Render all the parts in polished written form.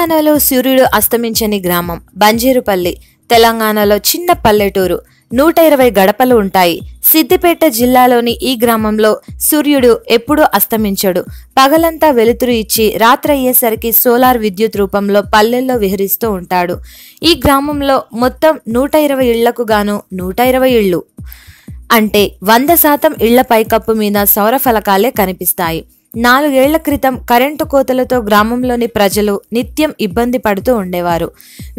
తెలంగాణలో సూర్యుడు అస్తమించని గ్రామం బంజేరుపల్లి. తెలంగాణలో చిన్న పల్లెటూరు. 120 గడపలు ఉంటాయి. సిద్దిపేట జిల్లాలోని ఈ గ్రామంలో సూర్యుడు ఎప్పుడూ అస్తమించడు. పగలంతా వెలుతురు ఇచ్చి రాత్రి అయ్యేసరికి సోలార్ విద్యుత్ రూపంలో పల్లెల్లో విహరిస్తూ ఉంటాడు. ఈ గ్రామంలో మొత్తం 120 ఇళ్లకు గాను 120 ఇళ్లు అంటే 100% ఇళ్ల పైకప్పు మీద సౌర ఫలకాలే కనిపిస్తాయి. 4 ఏళ్ల క్రితం కరెంటు కోతలతో గ్రామంలోని ప్రజలు నిత్యం ఇబ్బంది పడుతూ ఉండేవారు.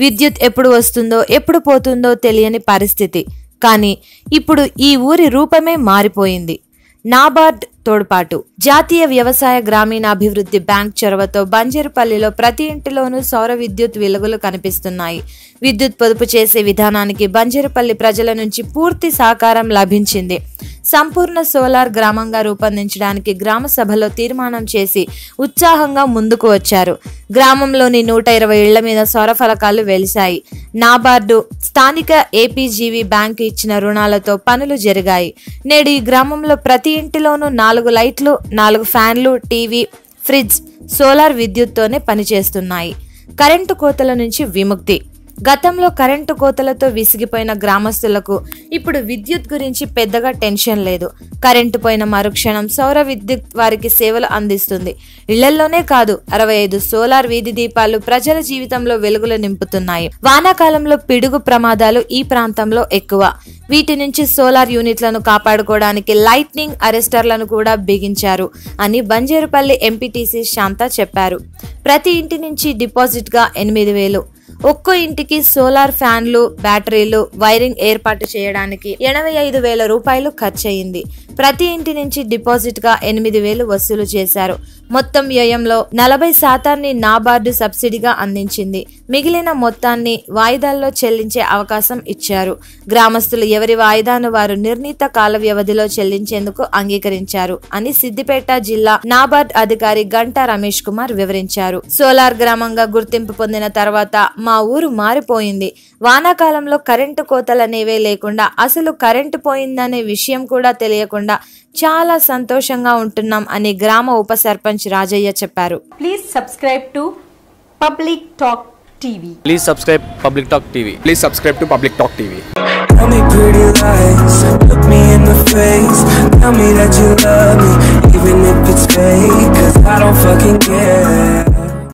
విద్యుత్ ఎప్పుడు వస్తుందో ఎప్పుడు పోతుందో తెలియని పరిస్థితి. కానీ ఇప్పుడు ఈ ఊరి రూపమే మారిపోయింది. నాబార్డ్ తోడ్పాటు. జాతీయ వ్యవసాయ గ్రామీణాభివృద్ధి బ్యాంక్ చొరవతో బంజేరుపల్లిలో ప్రతి ఇంటిలోనూ సౌర విద్యుత్ వెలుగులు కనిపిస్తున్నాయి. విద్యుత్ పొదుపు చేసే విధానానికి బంజేరుపల్లి ప్రజల నుంచి పూర్తి సహకారం లభించింది. సంపూర్ణ సోలార్ గ్రామంగా రూపొందించడానికి గ్రామ సభలో తీర్మానం చేసి ఉత్సాహంగా ముందుకు వచ్చారు. గ్రామంలోని 120 ఇళ్ల మీద సౌర ఫలకాలు వెలిశాయి. నాబార్డు, స్థానిక ఏపీజీవి బ్యాంకు ఇచ్చిన రుణాలతో పనులు జరిగాయి. నేడు ఈ గ్రామంలో ప్రతి ఇంటిలోనూ 4 లైట్లు, 4 ఫ్యాన్లు, టీవీ, ఫ్రిడ్జ్ సోలార్ విద్యుత్తోనే పనిచేస్తున్నాయి. కరెంటు కోతల నుంచి విముక్తి. గతంలో కరెంటు కోతలతో విసిగిపోయిన గ్రామస్తులకు ఇప్పుడు విద్యుత్ గురించి పెద్దగా టెన్షన్ లేదు. కరెంటు పోయిన మరుక్షణం సౌర విద్యుత్ వారికి సేవలు అందిస్తుంది. ఇళ్లలోనే కాదు, 65 సోలార్ వీధి దీపాలు ప్రజల జీవితంలో వెలుగులు నింపుతున్నాయి. వానాకాలంలో పిడుగు ప్రమాదాలు ఈ ప్రాంతంలో ఎక్కువ. వీటి నుంచి సోలార్ యూనిట్లను కాపాడుకోవడానికి లైట్నింగ్ అరెస్టర్లను కూడా బిగించారు అని బంజేరుపల్లి ఎంపీటీసీ శాంత చెప్పారు. ప్రతి ఇంటి నుంచి డిపాజిట్ గా 8,000. ఒక్కో ఇంటికి సోలార్ ఫ్యాన్లు, బ్యాటరీలు, వైరింగ్ ఏర్పాటు చేయడానికి 85,000 రూపాయలు ఖర్చయింది. ప్రతి ఇంటి నుంచి డిపాజిట్ గా 8,000 వసూలు చేశారు. మొత్తం వ్యయంలో 40% నాబార్డు సబ్సిడీగా అందించింది. మిగిలిన మొత్తాన్ని వాయిదాల్లో చెల్లించే అవకాశం ఇచ్చారు. గ్రామస్తులు ఎవరి వాయిదాను వారు నిర్ణీత కాల వ్యవధిలో చెల్లించేందుకు అంగీకరించారు అని సిద్దిపేట జిల్లా నాబార్డ్ అధికారి గంటా రమేష్ కుమార్ వివరించారు. సోలార్ గ్రామంగా గుర్తింపు పొందిన తర్వాత మా ఊరు మారిపోయింది. వానాకాలంలో కరెంటు కోతలనేవే లేకుండా, అసలు కరెంటు పోయిందనే విషయం కూడా తెలియకుండా చాలా సంతోషంగా ఉంటున్నాం అని గ్రామ ఉప సర్పంచ్ రాజయ్య చెప్పారు. Please subscribe to public talk TV. Please subscribe Public Talk TV. Please subscribe to Public Talk TV. Tell me pretty lies, look me in the face. Tell me that you love me, even if it's fake, 'cause I don't fucking care.